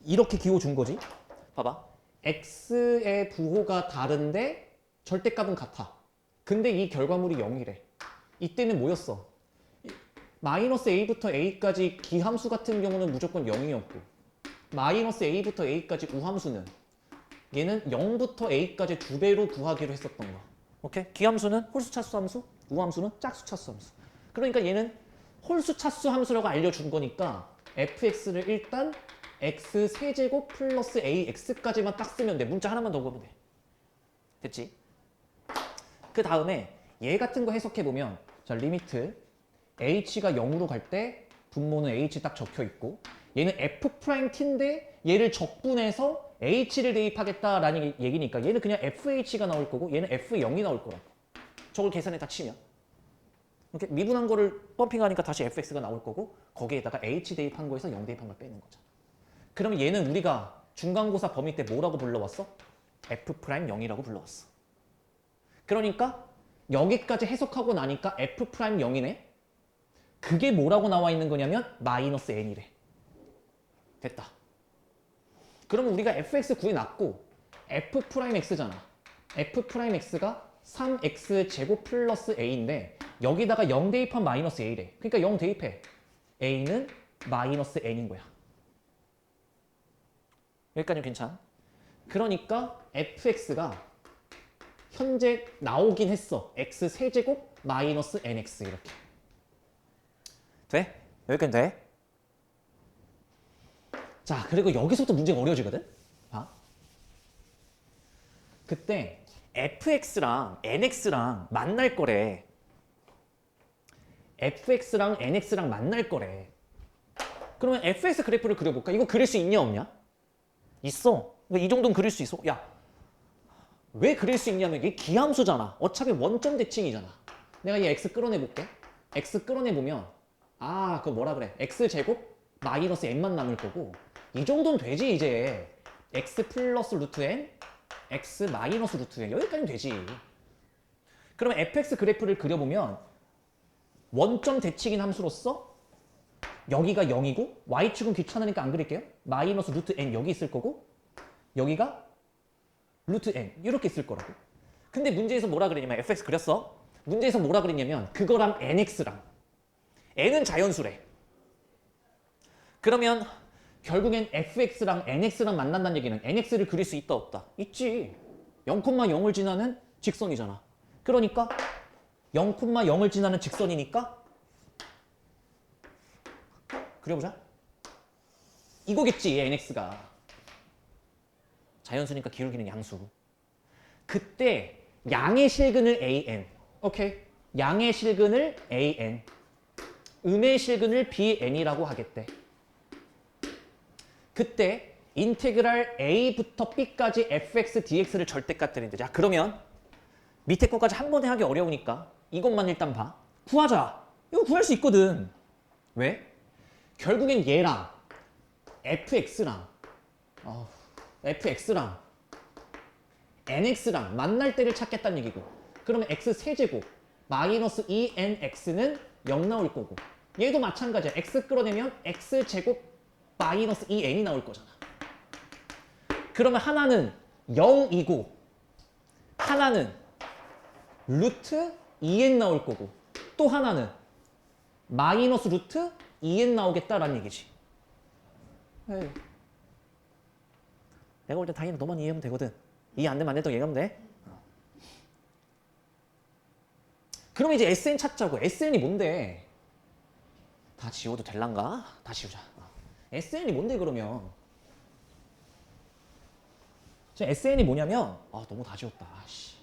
이렇게 기호 준 거지. 봐봐. x의 부호가 다른데 절대값은 같아. 근데 이 결과물이 0이래. 이때는 뭐였어? 마이너스 a부터 a까지 기함수 같은 경우는 무조건 0이었고 마이너스 a부터 a까지 우함수는 얘는 0부터 a까지 2배로 구하기로 했었던 거야. 오케이? 기함수는 홀수차수 함수, 우함수는 짝수차수 함수. 그러니까 얘는 홀수차수 함수라고 알려준 거니까 fx를 일단 x 세제곱 플러스 ax까지만 딱 쓰면 돼. 문자 하나만 더 보면 돼. 됐지? 그 다음에 얘 같은 거 해석해보면 자 리미트 h가 0으로 갈 때 분모는 h 딱 적혀 있고 얘는 f't인데 얘를 적분해서 h를 대입하겠다라는 얘기니까 얘는 그냥 fh가 나올 거고 얘는 f0이 나올 거라고. 저걸 계산에 다 치면 이렇게 미분한 거를 펌핑하니까 다시 fx가 나올 거고 거기에다가 h 대입한 거에서 0 대입한 걸 빼는 거잖아. 그러면 얘는 우리가 중간고사 범위 때 뭐라고 불러왔어? f'0이라고 불러왔어. 그러니까 여기까지 해석하고 나니까 f'0이네? 그게 뭐라고 나와 있는 거냐면 마이너스 n이래. 됐다. 그러면 우리가 fx 구해놨고 f'x잖아. f'x가 3x 제곱 플러스 a인데 여기다가 0 대입한 마이너스 a래. 그러니까 0 대입해. a는 마이너스 n인 거야. 여기까지 괜찮아? 그러니까 fx가 현재 나오긴 했어. x 세제곱 마이너스 nx 이렇게. 돼? 여기까지 돼? 자, 그리고 여기서부터 문제가 어려워지거든? 봐. 그때 fx랑 nx랑 만날 거래. fx랑 nx랑 만날 거래. 그러면 fx 그래프를 그려볼까? 이거 그릴 수 있냐 없냐? 있어. 이 정도는 그릴 수 있어. 야, 왜 그릴 수 있냐면 이게 기함수잖아. 어차피 원점 대칭이잖아. 내가 이 x 끌어내볼게. x 끌어내보면 아, 그거 뭐라 그래? x제곱 마이너스 n만 남을 거고 이 정도는 되지 이제. x 플러스 루트 n, x 마이너스 루트 n 여기까지는 되지. 그러면 fx 그래프를 그려보면 원점 대칭인 함수로서 여기가 0이고 y축은 귀찮으니까 안 그릴게요. 마이너스 루트 n 여기 있을 거고 여기가 루트 n 이렇게 있을 거라고. 근데 문제에서 뭐라 그랬냐면 fx 그렸어. 문제에서 뭐라 그랬냐면 그거랑 nx랑 n은 자연수래. 그러면 결국엔 fx랑 nx랑 만난다는 얘기는 nx를 그릴 수 있다 없다? 있지. 0,0을 지나는 직선이잖아. 그러니까 0,0을 지나는 직선이니까 그려보자. 이거겠지 nx가. 자연수니까 기울기는 양수. 그때 양의 실근을 an. 오케이. 양의 실근을 an. 음의 실근을 bn이라고 하겠대. 그때 인테그랄 a부터 b까지 fx dx를 절대값 되는데 자 그러면 밑에 거까지 한 번에 하기 어려우니까 이것만 일단 봐. 구하자. 이거 구할 수 있거든. 왜? 결국엔 얘랑 fx랑 nx랑 만날 때를 찾겠다는 얘기고 그러면 x 세제곱 마이너스 2nx는 0 나올 거고 얘도 마찬가지야. x 끌어내면 x제곱 마이너스 2n이 나올 거잖아. 그러면 하나는 0이고 하나는 루트 2n 나올 거고 또 하나는 마이너스 루트 2n 나오겠다라는 얘기지. 에이. 내가 볼 때 당연히 너만 이해하면 되거든. 이해 안 되면 안 됐다고 얘기하면 돼. 그러면 이제 SN 찾자고. SN이 뭔데? 다 지워도 될란가? 다 지우자. SN이 뭔데 그러면? 지금 SN이 뭐냐면 너무 다 지웠다. 아씨.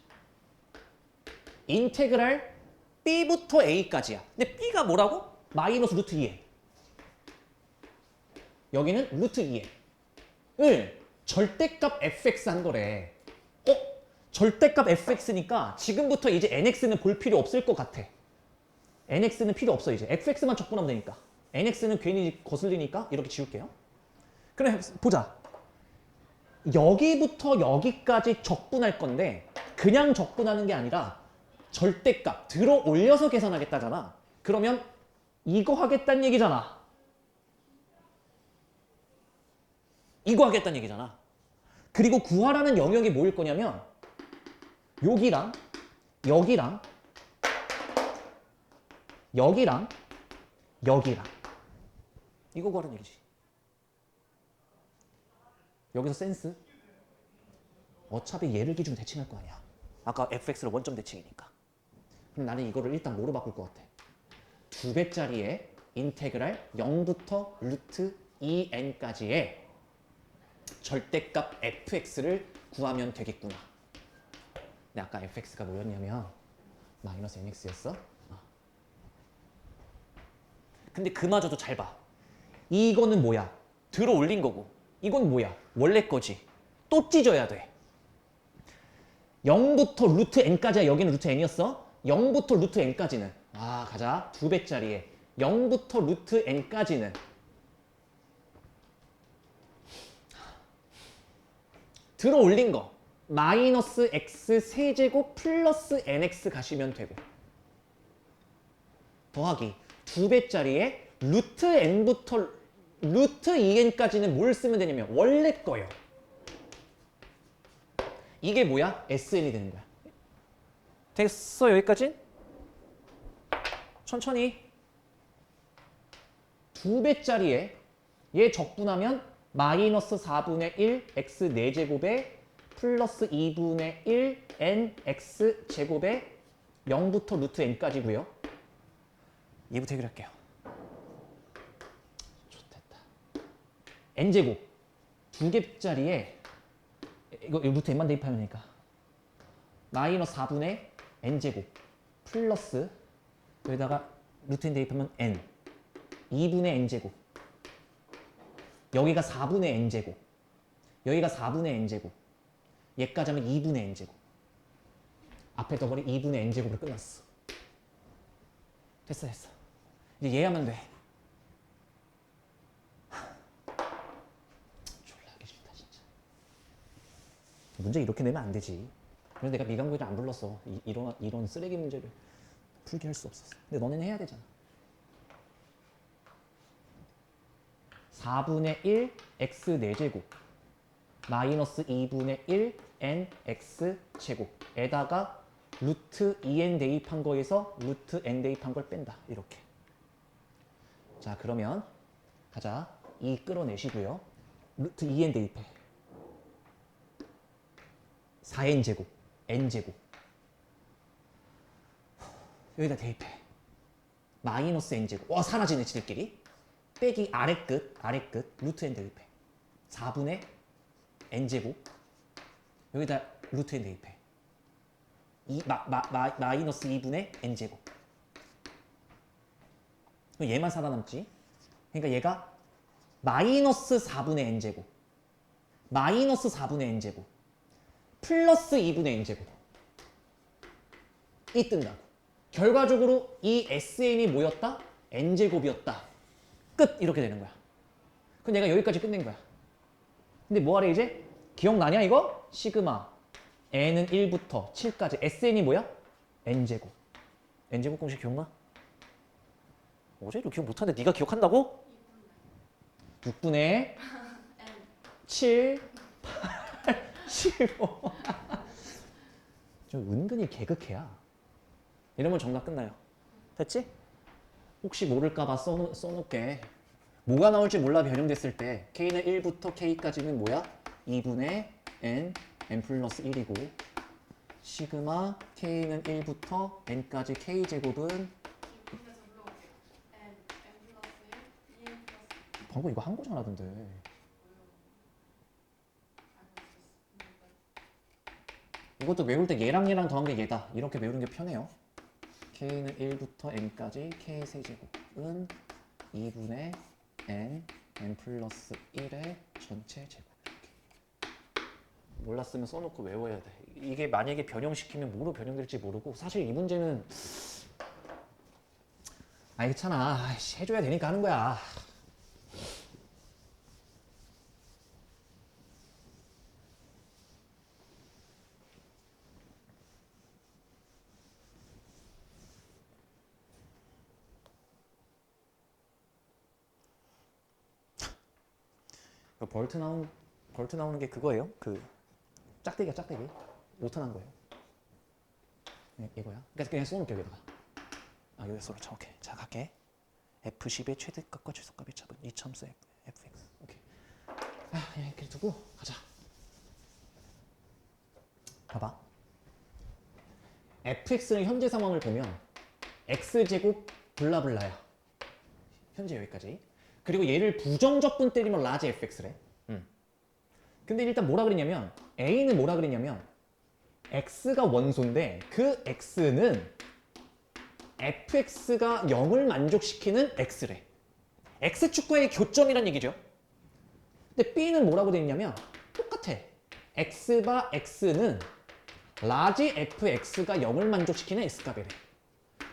인테그랄 B부터 A까지야. 근데 B가 뭐라고? 마이너스 루트 2n. 여기는 루트 2n을 절대값 fx 한 거래. 절대값 fx니까 지금부터 이제 nx는 볼 필요 없을 것 같아. nx는 필요 없어 이제. fx만 적분하면 되니까. nx는 괜히 거슬리니까 이렇게 지울게요. 그래 보자. 여기부터 여기까지 적분할 건데 그냥 적분하는 게 아니라 절대값 들어 올려서 계산하겠다잖아. 그러면 이거 하겠다는 얘기잖아. 이거 하겠다는 얘기잖아. 그리고 구하라는 영역이 뭐일 거냐면 여기랑 여기랑 여기랑 여기랑 이거 구하라는 얘기지. 여기서 센스? 어차피 얘를 기준으로 대칭할 거 아니야. 아까 fx를 원점 대칭이니까. 그럼 나는 이거를 일단 뭐로 바꿀 것 같아? 2배짜리의 인테그랄 0부터 루트 2n까지의 절대값 fx를 구하면 되겠구나. 근데 아까 fx가 뭐였냐면 마이너스 nx였어. 근데 그마저도 잘 봐. 이거는 뭐야? 들어 올린 거고. 이건 뭐야? 원래 거지. 또 찢어야 돼. 0부터 루트 n까지야. 여기는 루트 n이었어. 0부터 루트 n까지는 가자. 2배짜리에 0부터 루트 n까지는 들어 올린 거 마이너스 x 세제곱 플러스 nx 가시면 되고 더하기 2배짜리에 루트 n부터 루트 2n까지는 뭘 쓰면 되냐면 원래 거요. 이게 뭐야? sn이 되는 거야. 됐어 여기까지? 천천히 2배짜리에 얘 적분하면 마이너스 4분의 1 x 4제곱에 플러스 2분의 1 n x 제곱에 0부터 루트 n까지고요. 얘부터 해결할게요. 좋겠다. n제곱 2개짜리에 이거 루트 n만 대입하면 되니까 마이너스 4분의 n제곱 플러스 여기다가 루트 n 대입하면 n 2분의 n제곱 여기가 4분의 n제곱 여기가 4분의 n제곱 얘까지 하면 2분의 n제곱 앞에 덩어리 2분의 n제곱으로 끝났어. 됐어 이제 얘 하면 돼. 졸라 하기 싫다 진짜. 문제 이렇게 내면 안 되지. 그래서 내가 미강구를 안 불렀어. 이런 쓰레기 문제를 풀게 할 수 없었어. 근데 너네는 해야 되잖아. 4분의 1 x 4제곱 마이너스 2분의 1 n x 제곱에다가 루트 2n 대입한 거에서 루트 n 대입한 걸 뺀다. 이렇게. 자 그러면 가자. 2 끌어내시고요. 루트 2n 대입해. 4n 제곱 n 제곱 여기다 대입해. 마이너스 n 제곱 사라지네 지들끼리. 빼기 아래 끝 루트 n 대입해. 4분의 n제곱 여기다 루트 n 대입해. 마이너스 2분의 n제곱 얘만 살아남지. 그러니까 얘가 마이너스 4분의 n제곱 마이너스 4분의 n제곱 플러스 2분의 n제곱 이 뜬다고. 결과적으로 이 sn이 뭐였다? n제곱이었다. 끝! 이렇게 되는 거야. 그럼 내가 여기까지 끝낸 거야. 근데 뭐하래 이제? 기억나냐 이거? 시그마 n은 1부터 7까지 sn이 뭐야? n제곱. n제곱 공식 기억나? 어제도 기억 못하는데 네가 기억한다고? 6분의 7 8 15 좀 은근히 개그캐야. 이러면 정답 끝나요. 됐지? 혹시 모를까봐 써놓을게. 뭐가 나올지 몰라 변형됐을 때 k는 1부터 k까지는 뭐야? 2분의 n 플러스 1이고 시그마 k는 1부터 n까지 k제곱은 방금 이거 한 거잖아 근데. 이것도 외울 때 얘랑 얘랑 더한 게 얘다. 이렇게 외우는 게 편해요. k는 1부터 n까지 k 세제곱은 2분의 n 플러스 1의 전체 제곱. 이렇게. 몰랐으면 써놓고 외워야 돼. 이게 만약에 변형시키면 뭐로 변형될지 모르고 사실 이 문제는 괜찮아. 해줘야 되니까 하는 거야. 벌트 나온 벌트 나오는 게 그거예요. 그 짝대기야 짝대기. 오탄한 거예요. 네, 이거야. 그냥 써놓을게 여기다가. 아 여기 써놓자. 오케이. 자 갈게. F10의 최대값과 최소값의 차분 이참수 fx. 오케이. 아 그냥 이렇게 두고 가자. 봐봐. fx는 현재 상황을 보면 x제곱 블라블라야. 현재 여기까지. 그리고 얘를 부정적분 때리면 라지 fx래. 근데 일단 뭐라 그랬냐면 a는 뭐라 그랬냐면 x가 원소인데 그 x는 fx가 0을 만족시키는 x래. x축과의 교점이란 얘기죠. 근데 b는 뭐라고 되어 있냐면 똑같아. x바 x는 라지 fx가 0을 만족시키는 x값이래.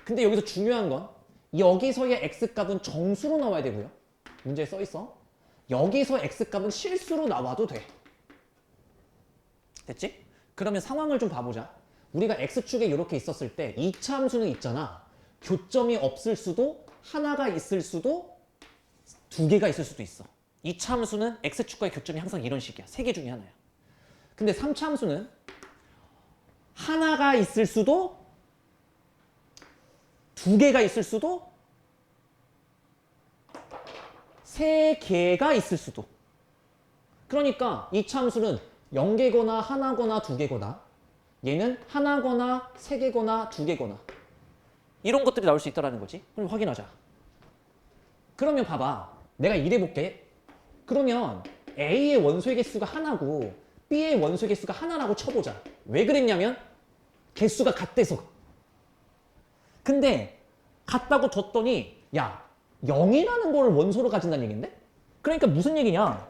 근데 여기서 중요한 건 여기서의 x값은 정수로 나와야 되고요. 문제에 써 있어. 여기서 x값은 실수로 나와도 돼. 됐지? 그러면 상황을 좀 봐보자. 우리가 x축에 이렇게 있었을 때 이차 함수는 있잖아. 교점이 없을 수도 하나가 있을 수도 두 개가 있을 수도 있어. 이차 함수는 x축과의 교점이 항상 이런 식이야. 세 개 중에 하나야. 근데 3차 함수는 하나가 있을 수도 두 개가 있을 수도 세 개가 있을 수도. 그러니까 이차 함수는 0개거나 하나거나 두 개거나 얘는 하나거나 세 개거나 두 개거나 이런 것들이 나올 수 있다는 거지. 그럼 확인하자. 그러면 봐봐. 내가 이래볼게. 그러면 A의 원소의 개수가 하나고 B의 원소의 개수가 하나라고 쳐보자. 왜 그랬냐면 개수가 같대서. 근데 같다고 줬더니 야 0이라는 걸 원소로 가진다는 얘긴데? 그러니까 무슨 얘기냐?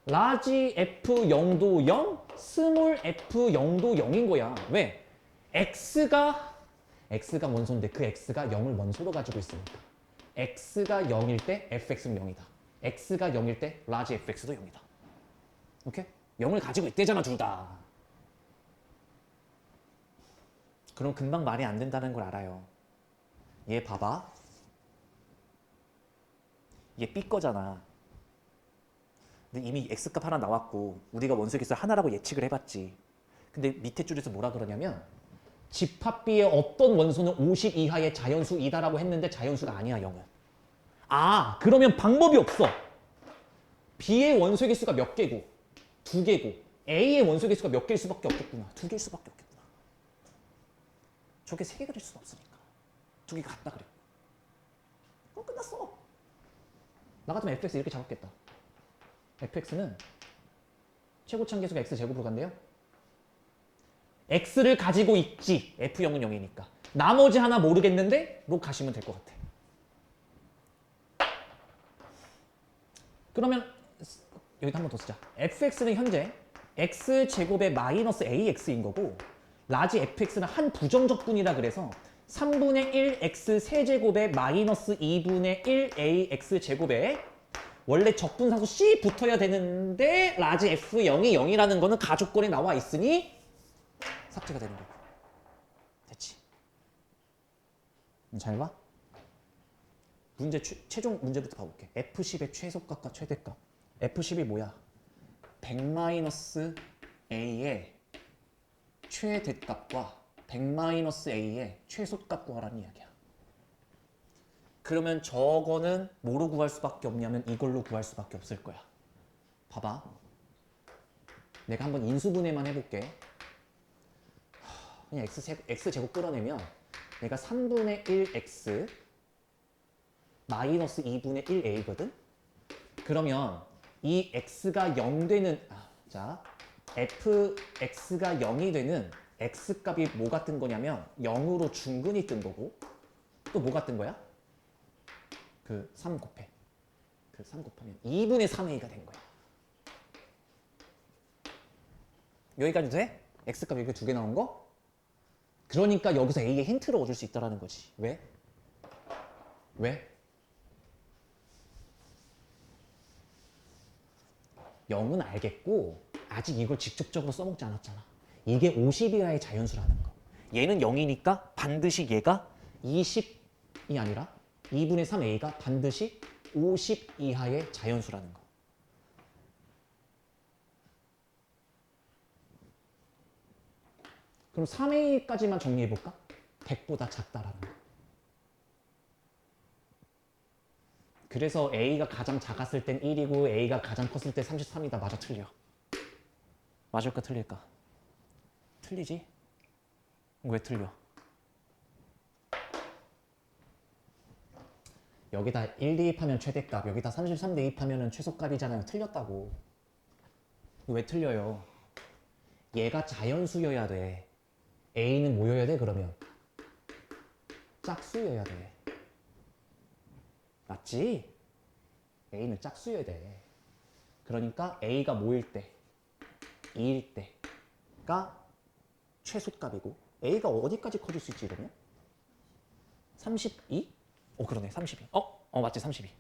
라지 f 0도 0, 스몰 f 0도 0인 거야. 왜? x가 원소인데 그 x가 0을 원소로 가지고 있으니까. x가 0일 때 fx는 0이다. x가 0일 때 라지 fx도 0이다. 오케이? 0을 가지고 있대잖아 둘 다. 그럼 금방 말이 안 된다는 걸 알아요. 얘 봐봐. 얘 B 거잖아. 근데 이미 x값 하나 나왔고 우리가 원소의 개수 하나라고 예측을 해봤지. 근데 밑에 줄에서 뭐라 그러냐면 집합비의 어떤 원소는 50 이하의 자연수이다라고 했는데 자연수가 아니야 0은. 아 그러면 방법이 없어. B의 원소의 개수가 몇 개고 두 개고 A의 원소의 개수가 몇 개일 수밖에 없겠구나. 두 개일 수밖에 없겠구나. 저게 세 개가 될 수는 없으니까. 두 개가 같다 그래. 그럼 끝났어. 나 같으면 fx 이렇게 잡았겠다. fx는 최고참 계수가 x제곱으로 간대요. x를 가지고 있지. f0은 0이니까. 나머지 하나 모르겠는데 로 가시면 될 것 같아. 그러면 여기다 한 번 더 쓰자. fx는 현재 x제곱의 마이너스 ax인 거고 라지 fx는 한 부정적분이라 그래서 3분의 1 x 세제곱의 마이너스 2분의 1 ax 제곱에 원래 적분상수 c 붙어야 되는데 라지 f0이 0이라는 거는 가족권에 나와 있으니 삭제가 되는 거고. 됐지? 잘 봐. 문제 최종 문제부터 봐볼게. f10의 최소값과 최대값. f10이 뭐야? 100-a의 최대값과 100-a의 최소값 구하라는 이야기야. 그러면 저거는 뭐로 구할 수밖에 없냐면 이걸로 구할 수밖에 없을 거야. 봐봐. 내가 한번 인수분해만 해볼게. 그냥 x제곱 끌어내면 내가 3분의 1x 마이너스 2분의 1a거든? 그러면 이 x가 0 되는 자 fx가 0이 되는 x값이 뭐가 뜬 거냐면 0으로 중근이 뜬 거고 또 뭐가 뜬 거야? 그 3 곱해. 그 3 곱하면 2분의 3a가 된 거야. 여기까지 돼? x값 이렇게 두 개 나온 거? 그러니까 여기서 a의 힌트를 얻을 수 있다는 거지. 왜? 왜? 0은 알겠고 아직 이걸 직접적으로 써먹지 않았잖아. 이게 50 이하의 자연수라는 거. 얘는 0이니까 반드시 얘가 20이 아니라 2분의 3a가 반드시 50 이하의 자연수라는 거. 그럼 3a까지만 정리해볼까? 100보다 작다라는 거. 그래서 a가 가장 작았을 땐 1이고 a가 가장 컸을 때 33이다. 맞아, 틀려. 맞을까 틀릴까? 틀리지? 왜 틀려? 여기다 1 대입하면 최대값, 여기다 33 대입하면 최소값이잖아요. 틀렸다고. 왜 틀려요? 얘가 자연수여야 돼. A는 뭐여야 돼 그러면? 짝수여야 돼. 맞지? A는 짝수여야 돼. 그러니까 A가 뭐일 때? 2일 때가 최소값이고 A가 어디까지 커질 수 있지 이러면? 32? 그러네 32. 맞지 32.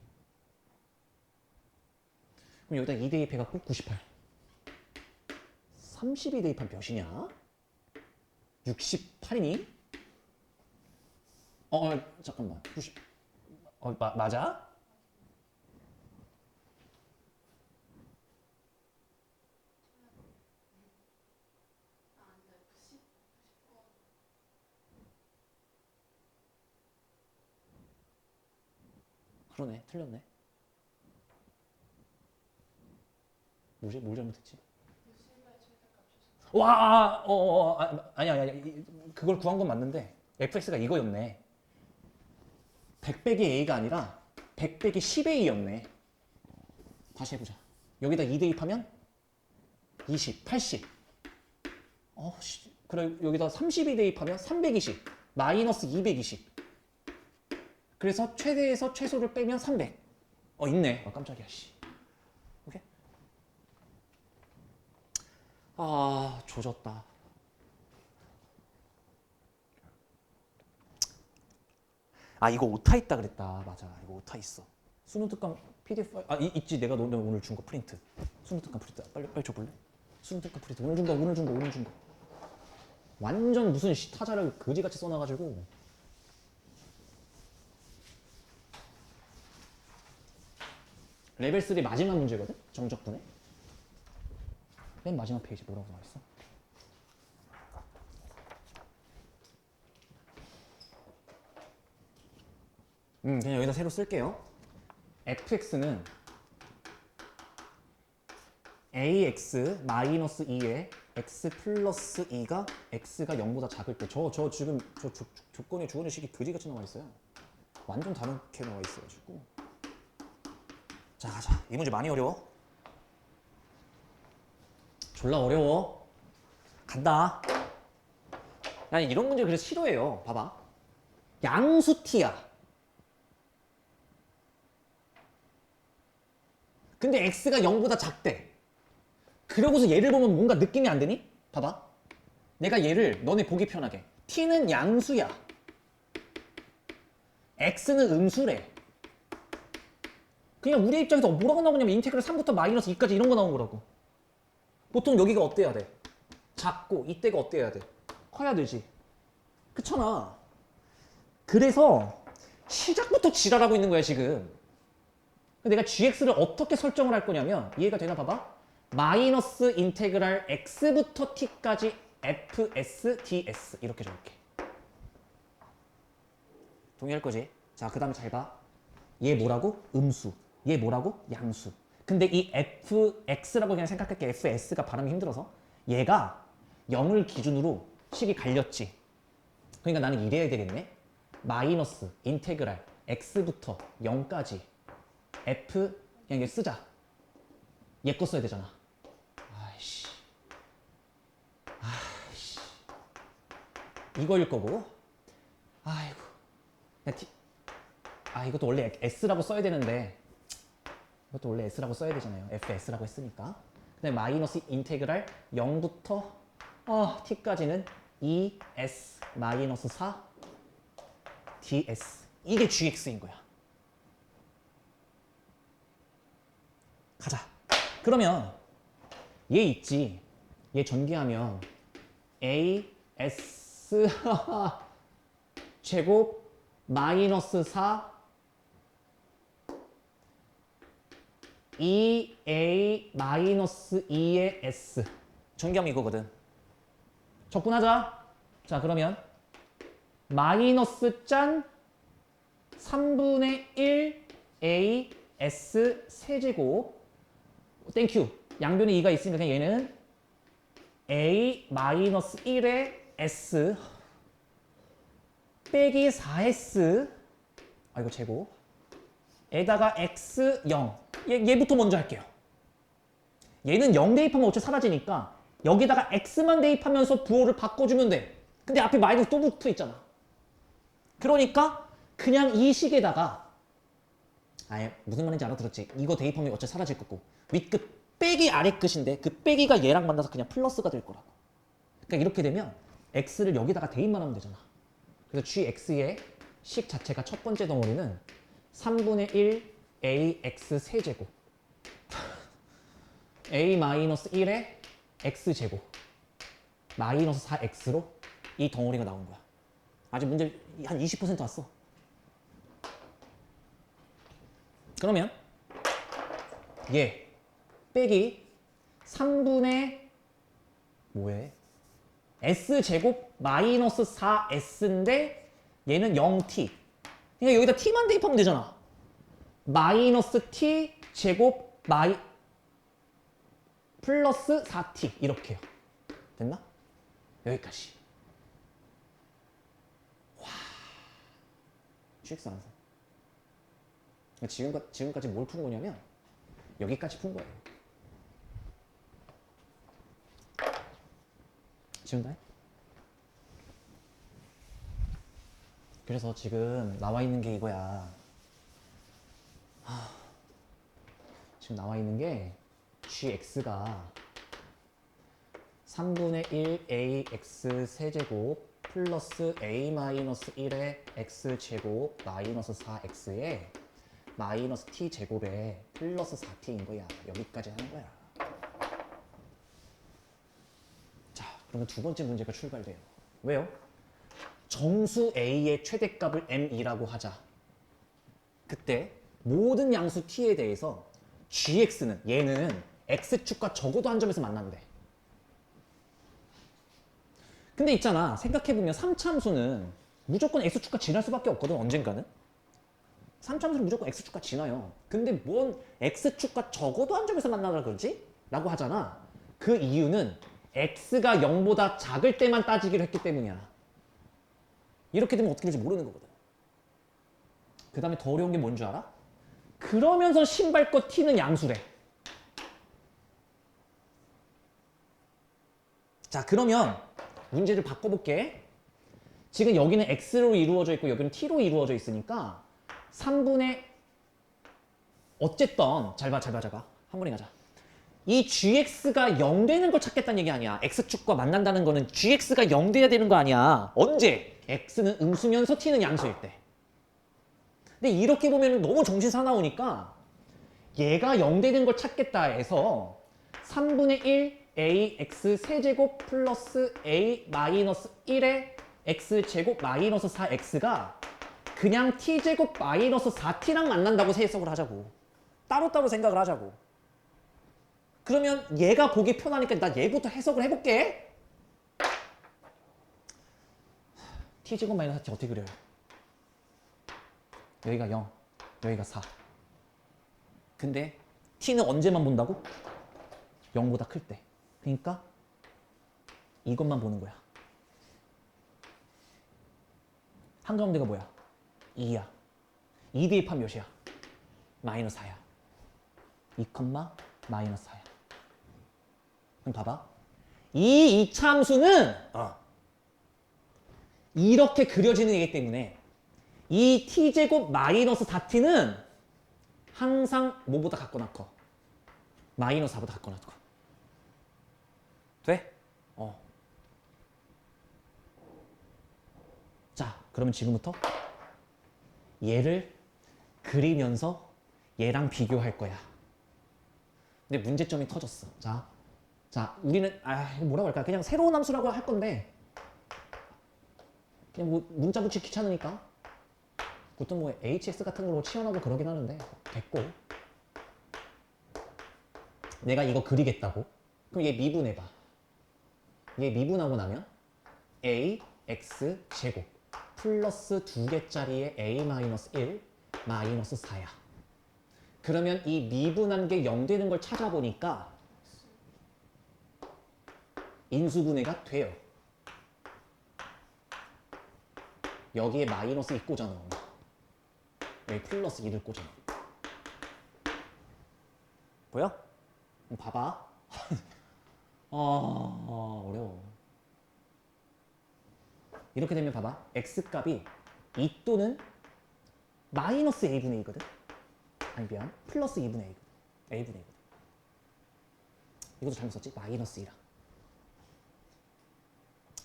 그럼 여기다 2 대입해갖고 98. 32 대입하면 몇이냐? 68이니? 잠깐만. 90. 맞아? 그러네. 틀렸네. 뭐지? 뭘 잘못했지? 아니야. 그걸 구한 건 맞는데 fx가 이거였네. 100 빼기 a가 아니라 100 빼기 10a였네. 다시 해보자. 여기다 2 대입하면 20, 80. 그래 여기다 32 대입하면 320, 마이너스 220. 그래서 최대에서 최소를 빼면 300. 있네. 깜짝이야. 씨. 오케이. 조졌다. 이거 오타 있다 그랬다. 맞아. 이거 오타 있어. 수능 특강 PDF 파일. 있지. 내가 너네 오늘 준 거 프린트. 수능 특강 프린트. 빨리 줘볼래? 수능 특강 프린트. 오늘 준 거. 완전 무슨 타자를 그지같이 써놔가지고. 레벨 3 마지막 문제거든? 정적분에. 맨 마지막 페이지 뭐라고 나와있어? 그냥 여기다 새로 쓸게요. fx는 ax 마이너스 2에 x 플러스 2가 x가 0보다 작을 때 지금 조건에 주어진 식이 그지같이 나와 있어요. 완전 다르게 나와 있어가지고. 자, 가자. 이 문제 많이 어려워. 졸라 어려워. 간다. 난 이런 문제 그래서 싫어해요. 봐봐. 양수 t야. 근데 x가 0보다 작대. 그러고서 얘를 보면 뭔가 느낌이 안 되니? 봐봐. 내가 얘를 너네 보기 편하게. t는 양수야. x는 음수래. 그냥 우리 입장에서 뭐라고 나오냐면 인테그랄 3부터 마이너스 2까지 이런 거 나온 거라고. 보통 여기가 어때야 돼? 작고 이때가 어때야 돼? 커야 되지. 그렇잖아. 그래서 시작부터 지랄하고 있는 거야 지금. 내가 gx를 어떻게 설정을 할 거냐면 이해가 되나 봐봐. 마이너스 인테그랄 x부터 t까지 fs ds 이렇게 적을게. 동의할 거지? 자, 그 다음에 잘 봐. 얘 뭐라고? 음수. 얘 뭐라고? 양수. 근데 이 fx라고 그냥 생각할게. fs가 발음이 힘들어서. 얘가 0을 기준으로 식이 갈렸지. 그러니까 나는 이래야 되겠네. 마이너스 인테그랄 x부터 0까지 f 그냥 얘 쓰자. 얘 거 써야 되잖아. 아이씨. 이거일 거고. 아이고. 이것도 원래 s라고 써야 되는데 이것도 원래 s라고 써야 되잖아요. fs라고 했으니까. 근데 마이너스 인테그랄 0부터 t까지는 2s 마이너스 4 ds. 이게 gx인 거야. 가자. 그러면 얘 있지. 얘 전개하면 as 제곱 마이너스 4 2a 마이너스 2의 s. 전개하면 이거거든. 적분하자. 자, 그러면 마이너스 짠 3분의 1 a s 세제곱 땡큐. 양변에 2가 있으니까 그냥 얘는 a 마이너스 1의 s 빼기 4s 아 이거 제곱 에다가 x 0 얘부터 먼저 할게요. 얘는 0 대입하면 어차피 사라지니까 여기다가 x만 대입하면서 부호를 바꿔주면 돼. 근데 앞에 마이너스 또 붙어 있잖아. 그러니까 그냥 이 식에다가 아예 무슨 말인지 알아들었지? 이거 대입하면 어차피 사라질 거고 윗끝 빼기 아래 끝인데 그 빼기가 얘랑 만나서 그냥 플러스가 될 거라고. 그러니까 이렇게 되면 x를 여기다가 대입만 하면 되잖아. 그래서 gx의 식 자체가 첫 번째 덩어리는 3분의 1 ax 세제곱 a-1의 x제곱 마이너스 4x로 이 덩어리가 나온 거야. 아직 문제 한 20% 왔어. 그러면 얘 빼기 3분의 뭐해? s제곱 마이너스 4s인데 얘는 0t. 그러니까 여기다 t만 대입하면 되잖아. 마이너스 t 제곱 플러스 4t 이렇게요. 됐나? 여기까지. 와, GX 안 써. 지금까지 뭘 푼 거냐면 여기까지 푼 거예요. 지운다? 그래서 지금 나와 있는 게 이거야. 지금 나와 있는 게 gx가 3분의 1 ax 세제곱 플러스 a-1의 x제곱 마이너스 4x에 마이너스 t제곱에 플러스 4t인 거야. 여기까지 하는 거야. 자, 그러면 두 번째 문제가 출발돼요. 왜요? 정수 a의 최대값을 m이라고 하자. 그때 모든 양수 t에 대해서 gx는 얘는 x축과 적어도 한 점에서 만난대. 근데 있잖아, 생각해보면 3차함수는 무조건 x축과 지날 수밖에 없거든. 언젠가는 3차함수는 무조건 x축과 지나요. 근데 뭔 x축과 적어도 한 점에서 만나라 그러지? 라고 하잖아. 그 이유는 x가 0보다 작을 때만 따지기로 했기 때문이야. 이렇게 되면 어떻게 될지 모르는 거거든. 그 다음에 더 어려운 게 뭔 줄 알아? 그러면서 신발껏 t는 양수래. 자, 그러면 문제를 바꿔볼게. 지금 여기는 x로 이루어져 있고 여기는 t로 이루어져 있으니까 3분의 어쨌든 잘 봐. 한 번에 가자. 이 gx가 0 되는 걸 찾겠다는 얘기 아니야. x축과 만난다는 거는 gx가 0 돼야 되는 거 아니야. 언제? x는 음수면서 t는 양수일 때. 근데 이렇게 보면 너무 정신 사나우니까 얘가 0 되는 걸 찾겠다 해서 3분의 1 ax 세제곱 플러스 a 마이너스 1의 x제곱 마이너스 4x가 그냥 t제곱 마이너스 4t랑 만난다고 해석을 하자고. 따로따로 생각을 하자고. 그러면 얘가 보기 편하니까 나 얘부터 해석을 해볼게. t제곱 마이너스 4t 어떻게 그려요? 여기가 0, 여기가 4. 근데 t는 언제만 본다고? 0보다 클 때. 그러니까 이것만 보는 거야. 한가운데가 뭐야? 2야. 2 대입하면 몇이야? 마이너스 4야. 2, 마이너스 4야. 그럼 봐봐. 이 이차함수는 이렇게 그려지는 애기 때문에 이 t제곱 마이너스 4t는 항상 뭐보다 같거나 커? 마이너스 4보다 같거나 커. 돼? 자, 그러면 지금부터 얘를 그리면서 얘랑 비교할 거야. 근데 문제점이 터졌어. 자, 우리는 뭐라고 할까? 그냥 새로운 함수라고 할 건데 그냥 뭐 문자 붙이기 귀찮으니까 보통 뭐 hx 같은 걸로 치환하고 그러긴 하는데 됐고 내가 이거 그리겠다고? 그럼 얘 미분해봐. 얘 미분하고 나면 a x 제곱 플러스 2개짜리의 a 마이너스 1 마이너스 4야. 그러면 이 미분한 게 0 되는 걸 찾아보니까 인수분해가 돼요. 여기에 마이너스 2 꽂아넣으면 여기 플러스 2를 꽂아넣으면 보여? 그럼 봐봐. 어려워. 이렇게 되면 봐봐. x값이 2 또는 마이너스 a분의 2거든. 아니 미안. 플러스 2분의 a거든. a분의 2거든. 이것도 잘못 썼지? 마이너스 2라.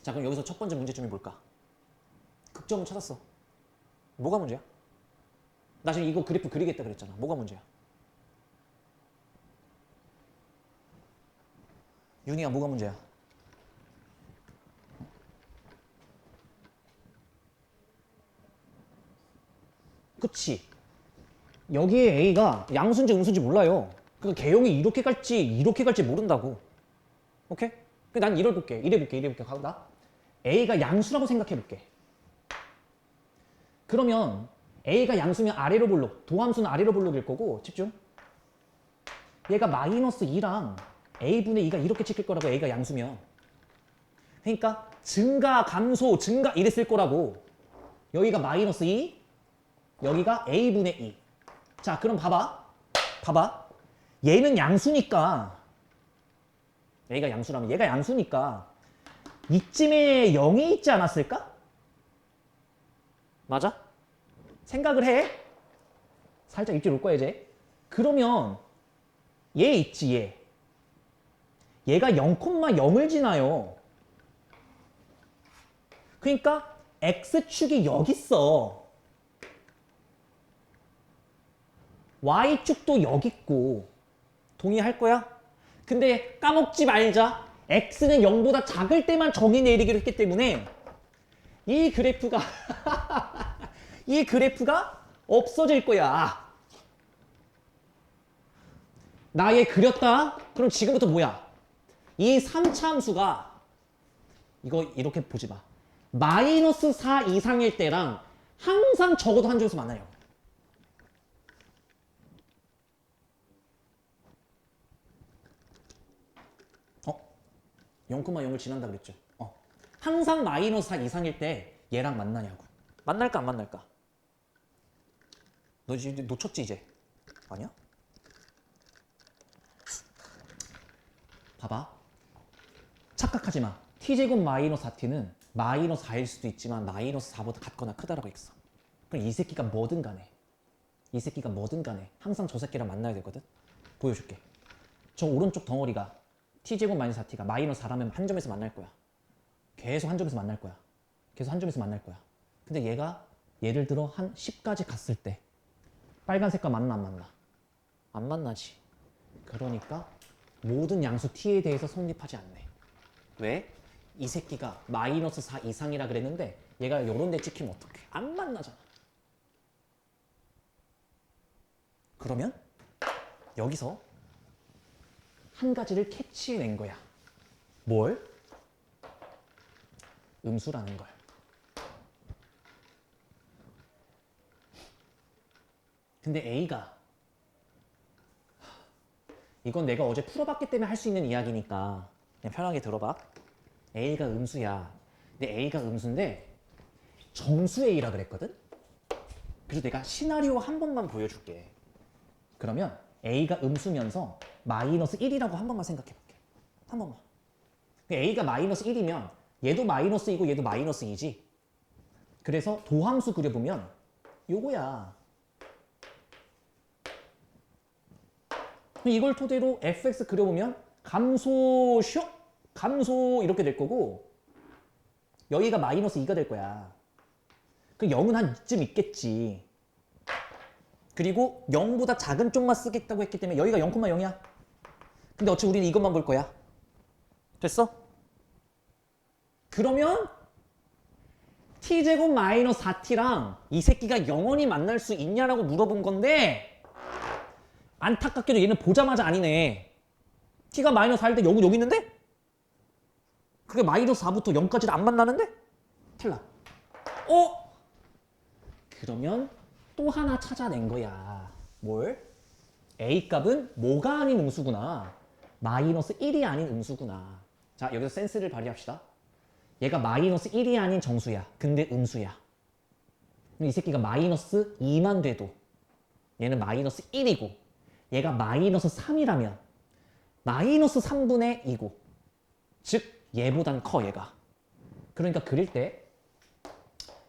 자 그럼 여기서 첫 번째 문제점이 뭘까? 극점을 찾았어. 뭐가 문제야? 나 지금 이거 그래프 그리겠다 그랬잖아. 뭐가 문제야? 윤희야 뭐가 문제야? 그치? 여기에 A가 양수인지 음수인지 몰라요. 그러니까 개형이 이렇게 갈지 모른다고. 오케이? 난 이래 볼게. 나 A가 양수라고 생각해 볼게. 그러면 A가 양수면 아래로 볼록, 도함수는 아래로 볼록일 거고, 집중. 얘가 마이너스 2랑 A분의 2가 이렇게 찍힐 거라고, A가 양수면. 그러니까 증가, 감소, 증가 이랬을 거라고. 여기가 마이너스 2, 여기가 A분의 2. 자, 그럼 봐봐. 얘는 양수니까, A가 양수라면 얘가 양수니까 이쯤에 0이 있지 않았을까? 맞아? 생각을 해. 살짝 입질 올 거야 이제. 그러면 얘 있지 얘. 얘가 0,0을 지나요. 그러니까 x축이 여기 있어. y축도 여기 있고. 동의할 거야? 근데 까먹지 말자. x는 0보다 작을 때만 정의 내리기로 했기 때문에 이 그래프가 이 그래프가 없어질 거야. 나 얘 그렸다? 그럼 지금부터 뭐야? 이 3차 함수가 이거 이렇게 보지 마. 마이너스 4 이상일 때랑 항상 적어도 한 줄에서 만나요. 0,0을 지난다 그랬죠. 항상 마이너스 4 이상일 때 얘랑 만나냐고. 만날까 안 만날까? 너 이제 놓쳤지 이제? 아니야? 봐봐. 착각하지 마. t제곱 마이너스 4t는 마이너스 4일 수도 있지만 마이너스 4보다 같거나 크다라고 했어. 그럼 이 새끼가 뭐든 간에 항상 저 새끼랑 만나야 되거든. 보여줄게. 저 오른쪽 덩어리가 t제곱 마이너스 4t가 마이너스 4라면 한 점에서 만날 거야. 계속 한 점에서 만날 거야. 근데 얘가 예를 들어 한 10까지 갔을 때 빨간색과 만나 안 만나? 안 만나지. 그러니까 모든 양수 t에 대해서 성립하지 않네. 왜? 이 새끼가 마이너스 4 이상이라 그랬는데 얘가 요런 데 찍히면 어떡해? 안 만나잖아. 그러면 여기서 한 가지를 캐치해낸 거야. 뭘? 음수라는 걸. 근데 A가 이건 내가 어제 풀어봤기 때문에 할 수 있는 이야기니까 그냥 편하게 들어봐. A가 음수야. 근데 A가 음수인데 정수 A라 그랬거든? 그래서 내가 시나리오 한 번만 보여줄게. 그러면 A가 음수면서 마이너스 1이라고 한 번만 생각해볼게. 한 번만. A가 마이너스 1이면 얘도 마이너스 2고 얘도 마이너스 2지. 그래서 도함수 그려보면 요거야. 이걸 토대로 fx 그려보면 감소 이렇게 될 거고 여기가 마이너스 2가 될 거야. 그 0은 한 이쯤 있겠지. 그리고 0보다 작은 쪽만 쓰겠다고 했기 때문에 여기가 0,0이야. 근데 어차피 우리는 이것만 볼 거야. 됐어? 그러면 t제곱 마이너스 4t랑 이 새끼가 영원히 만날 수 있냐라고 물어본 건데 안타깝게도 얘는 보자마자 아니네. t가 마이너스 4일 때 0은 여기 있는데? 그게 마이너스 4부터 0까지 안 만나는데? 탈락. 어? 그러면 또 하나 찾아낸 거야. 뭘? A 값은 뭐가 아닌 음수구나. 마이너스 1이 아닌 음수구나. 자, 여기서 센스를 발휘합시다. 얘가 마이너스 1이 아닌 정수야. 근데 음수야. 이 새끼가 마이너스 2만 돼도 얘는 마이너스 1이고 얘가 마이너스 3이라면 마이너스 3분의 2고 즉 얘보단 커 얘가. 그러니까 그릴 때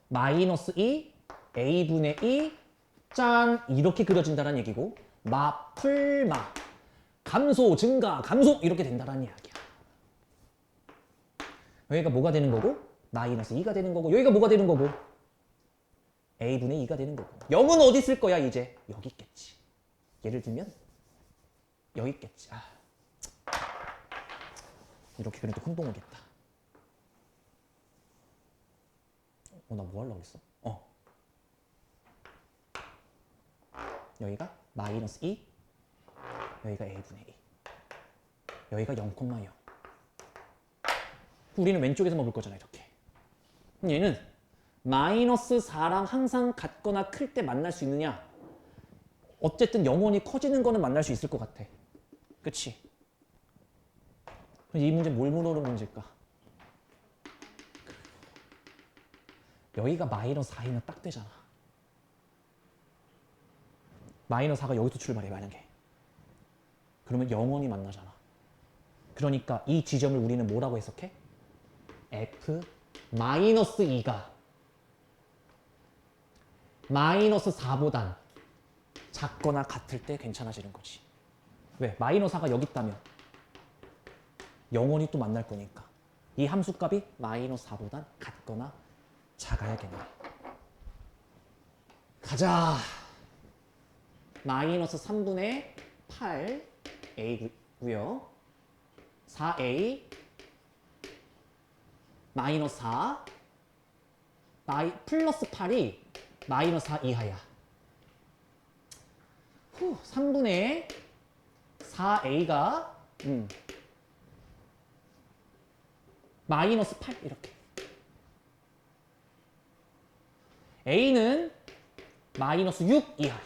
마이너스 2 a분의 2 짠 이렇게 그려진다는 얘기고 마 풀마 감소 증가 감소 이렇게 된다는 이야기야. 여기가 뭐가 되는 거고 마이너스 2가 되는 거고 여기가 뭐가 되는 거고 a분의 2가 되는 거고 0은 어디 있을 거야 이제 여기 있겠지. 예를 들면 여기 있겠지. 아. 이렇게 그리면 또 혼동 오겠다. 나 뭐 하려고 했어? 여기가 마이너스 2 여기가 a분의 2 여기가 0,0 우리는 왼쪽에서만 볼 거잖아 이렇게. 얘는 마이너스 4랑 항상 같거나 클 때 만날 수 있느냐? 어쨌든 영원히 커지는 거는 만날 수 있을 것 같아. 그치? 이 문제 뭘 물어보는 문제일까? 여기가 마이너스 4이면 딱 되잖아. 마이너스 4가 여기서 출발해 만약에. 그러면 영원히 만나잖아. 그러니까 이 지점을 우리는 뭐라고 해석해? F 마이너스 2가 마이너스 4보단 작거나 같을 때 괜찮아지는 거지. 왜? 마이너스 4가 여기 있다면 영원히 또 만날 거니까. 이 함수값이 마이너스 4보단 같거나 작아야겠네. 가자. 마이너스 3분의 8 a고요. 4a 마이너스 4 플러스 8이 마이너스 4 이하야. 3분의 4a가 마이너스 8 이렇게. a는 마이너스 6 이하.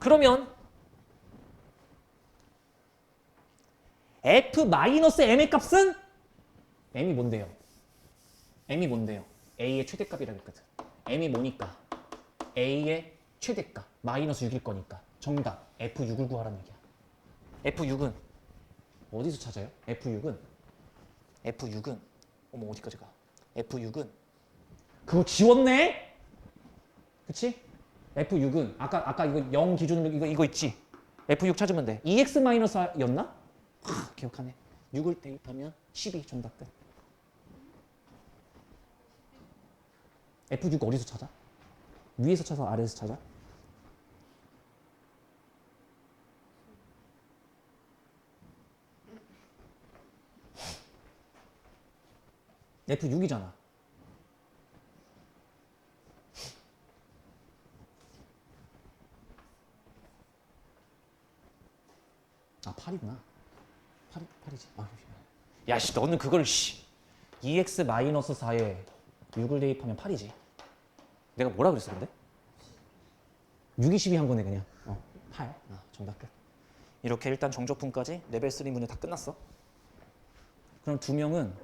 그러면 f 마이너스 m의 값은 m이 뭔데요? m이 뭔데요? a의 최대값이라고 했거든. m이 뭐니까? a의 최대값 마이너스 6일 거니까 정답 f6을 구하라는 얘기야. f6은 어디서 찾아요? f6은 어머 어디까지 가? f6은 그거 지웠네? 그치? f6은 아까 이거 0 기준으로 이거 있지? f6 찾으면 돼. 2x-였나? 기억하네. 6을 대입하면 12 정답 돼. f6 어디서 찾아? 위에서 찾아? 아래에서 찾아? f6이잖아. 아 8이구나. 8이지. 야 씨 너는 그걸 2x-4에 6을 대입하면 8이지. 내가 뭐라 그랬어 근데? 6, 2, 12 한 거네 그냥. 8. 정답 끝. 이렇게 일단 정적분까지 레벨 3 문제 다 끝났어. 그럼 두 명은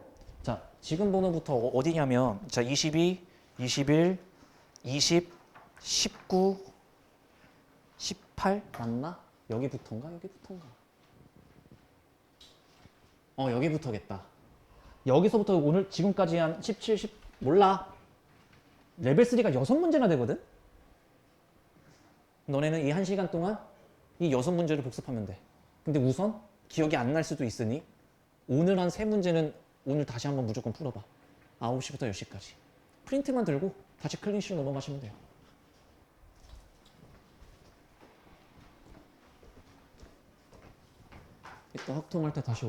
자 지금 번호부터 어디냐면 자 22, 21, 20, 19, 18 맞나? 여기부터인가? 여기부터겠다. 여기서부터 오늘 지금까지 한 17, 10 몰라. 레벨 3가 6문제나 되거든? 너네는 이 1시간 동안 이 6문제를 복습하면 돼. 근데 우선 기억이 안 날 수도 있으니 오늘 한 3문제는 오늘 다시 한번 무조건 풀어봐. 9시부터 10시까지. 프린트만 들고 다시 클린시로 넘어가시면 돼요. 이따 확통할 때 다시